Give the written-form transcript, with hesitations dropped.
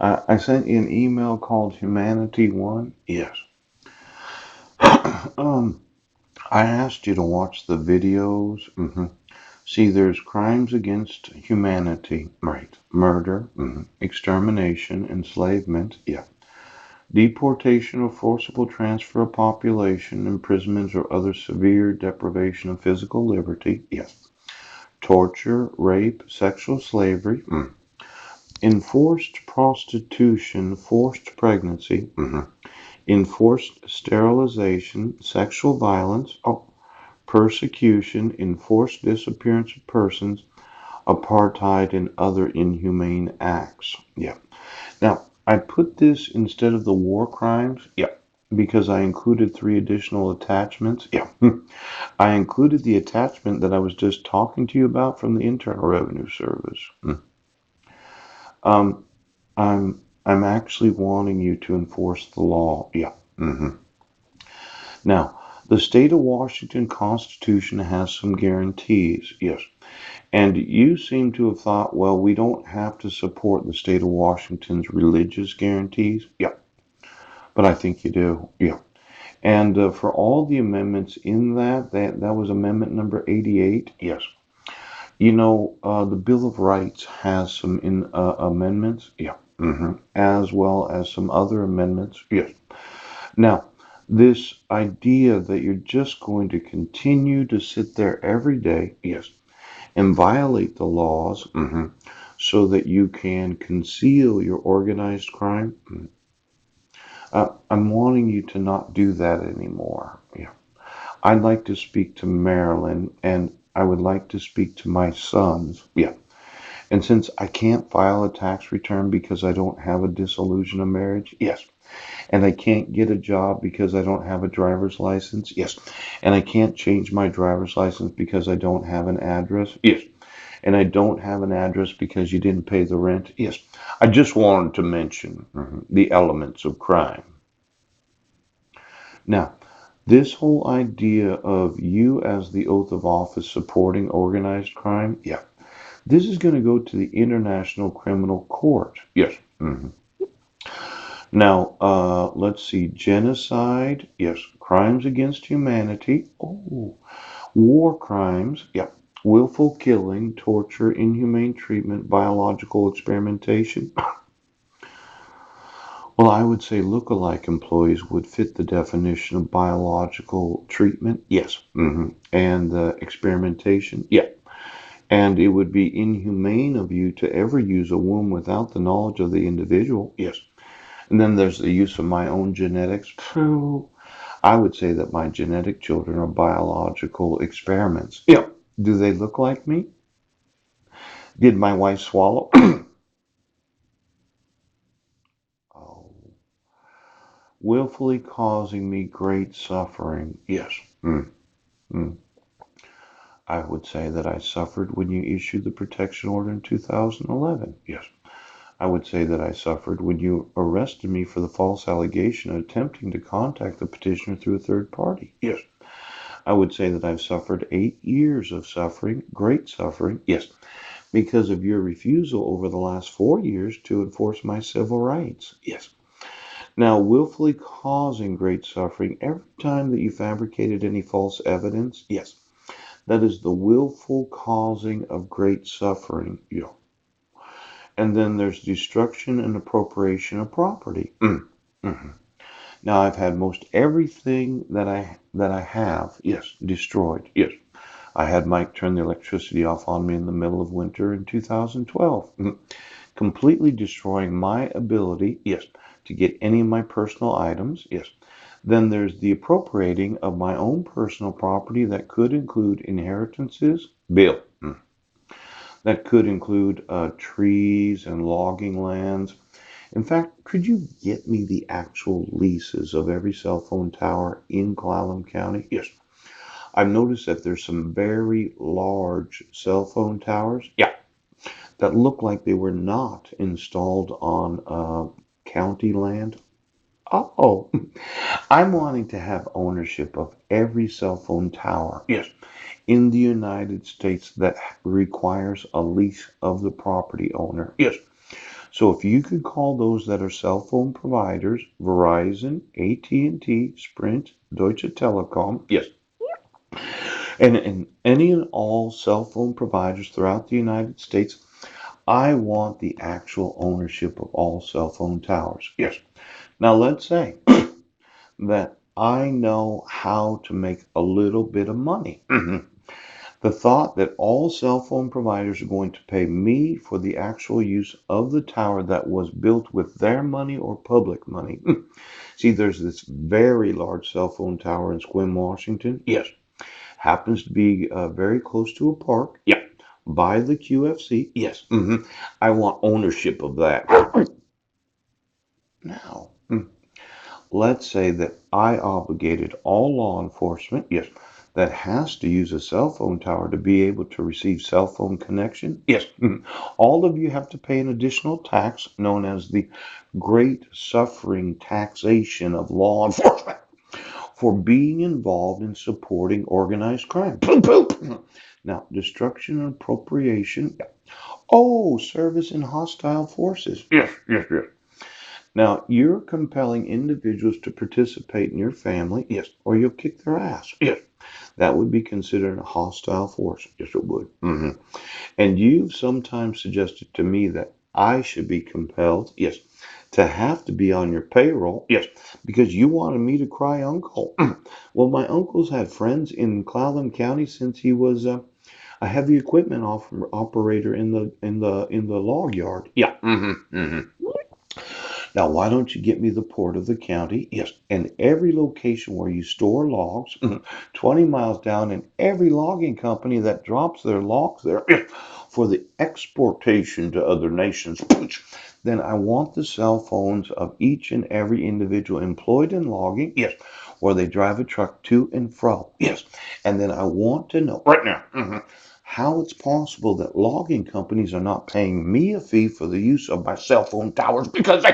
I sent you an email called Humanity One. Yes. um, I asked you to watch the videos. See, there's crimes against humanity, right? Murder, extermination, enslavement, yeah. Deportation or forcible transfer of population, imprisonment, or other severe deprivation of physical liberty, yes. Torture, rape, sexual slavery, enforced prostitution, forced pregnancy, enforced sterilization, sexual violence, persecution, enforced disappearance of persons, apartheid, and other inhumane acts. Yeah. Now, I put this instead of the war crimes. Yeah. Because I included three additional attachments. Yeah. I included the attachment that I was just talking to you about from the Internal Revenue Service. Um, I'm actually wanting you to enforce the law. Yeah. Now, the state of Washington Constitution has some guarantees. Yes. And you seem to have thought, well, we don't have to support the state of Washington's religious guarantees. Yeah, but I think you do. Yeah. And for all the amendments in that was amendment number 88. Yes. The Bill of Rights has some amendments. Yeah. As well as some other amendments. Yes. Now, this idea that you're just going to continue to sit there every day. Yes. And violate the laws so that you can conceal your organized crime. I'm wanting you to not do that anymore. Yeah. I'd like to speak to Marilyn and I would like to speak to my sons. Yeah. And since I can't file a tax return because I don't have a dissolution of marriage, yes. And I can't get a job because I don't have a driver's license, yes. And I can't change my driver's license because I don't have an address, yes. And I don't have an address because you didn't pay the rent? Yes. I just wanted to mention the elements of crime. Now, this whole idea of you as the oath of office supporting organized crime, yeah, this is going to go to the International Criminal Court. Yes. Now, let's see. Genocide, yes. Crimes against humanity, oh. War crimes, yeah. Willful killing, torture, inhumane treatment, biological experimentation. Well, I would say look-alike employees would fit the definition of biological treatment. Yes. And experimentation. Yeah. And it would be inhumane of you to ever use a womb without the knowledge of the individual. Yes. And then there's the use of my own genetics. Phew. I would say that my genetic children are biological experiments. Yeah. Do they look like me? Did my wife swallow? Oh. Willfully causing me great suffering. Yes. Mm, mm. I would say that I suffered when you issued the protection order in 2011. Yes. I would say that I suffered when you arrested me for the false allegation of attempting to contact the petitioner through a third party. Yes. I would say that I've suffered 8 years of suffering, great suffering. Yes. Because of your refusal over the last 4 years to enforce my civil rights. Yes. Now, willfully causing great suffering every time that you fabricated any false evidence, yes, that is the willful causing of great suffering. Yeah. And then there's destruction and appropriation of property. Mhm. Now, I've had most everything that I have, yes, destroyed. Yes. I had Mike turn the electricity off on me in the middle of winter in 2012. Completely destroying my ability, yes, to get any of my personal items, yes. Then there's the appropriating of my own personal property that could include inheritances, Bill. That could include trees and logging lands. In fact, could you get me the actual leases of every cell phone tower in Clallam County? Yes. I've noticed that there's some very large cell phone towers. Yeah. That look like they were not installed on county land. Oh, I'm wanting to have ownership of every cell phone tower. Yes. In the United States that requires a lease of the property owner. Yes. So if you could call those that are cell phone providers, Verizon, AT&T, Sprint, Deutsche Telekom, yes, and any and all cell phone providers throughout the United States, I want the actual ownership of all cell phone towers. Yes. Now let's say that I know how to make a little bit of money. The thought that all cell phone providers are going to pay me for the actual use of the tower that was built with their money or public money. See, there's this very large cell phone tower in Sequim, Washington. Yes. Happens to be very close to a park. Yeah. By the QFC. Yes. I want ownership of that. Now, let's say that I obligated all law enforcement, yes, that has to use a cell phone tower to be able to receive cell phone connection. Yes. All of you have to pay an additional tax known as the Great Suffering Taxation of Law Enforcement for being involved in supporting organized crime. Now, destruction and appropriation. Oh, service in hostile forces. Yes, yes, yes. Now, you're compelling individuals to participate in your family, yes, or you'll kick their ass, yes. That would be considered a hostile force, yes, it would. And you've sometimes suggested to me that I should be compelled, yes, to have to be on your payroll, yes, because you wanted me to cry uncle. Well, my uncle's had friends in Clallam County since he was a heavy equipment operator in the log yard. Yeah. Now, why don't you get me the port of the county? Yes. And every location where you store logs, 20 miles down, and every logging company that drops their logs there for the exportation to other nations. Then I want the cell phones of each and every individual employed in logging. Yes. Or they drive a truck to and fro. Yes. And then I want to know right now. How it's possible that logging companies are not paying me a fee for the use of my cell phone towers because I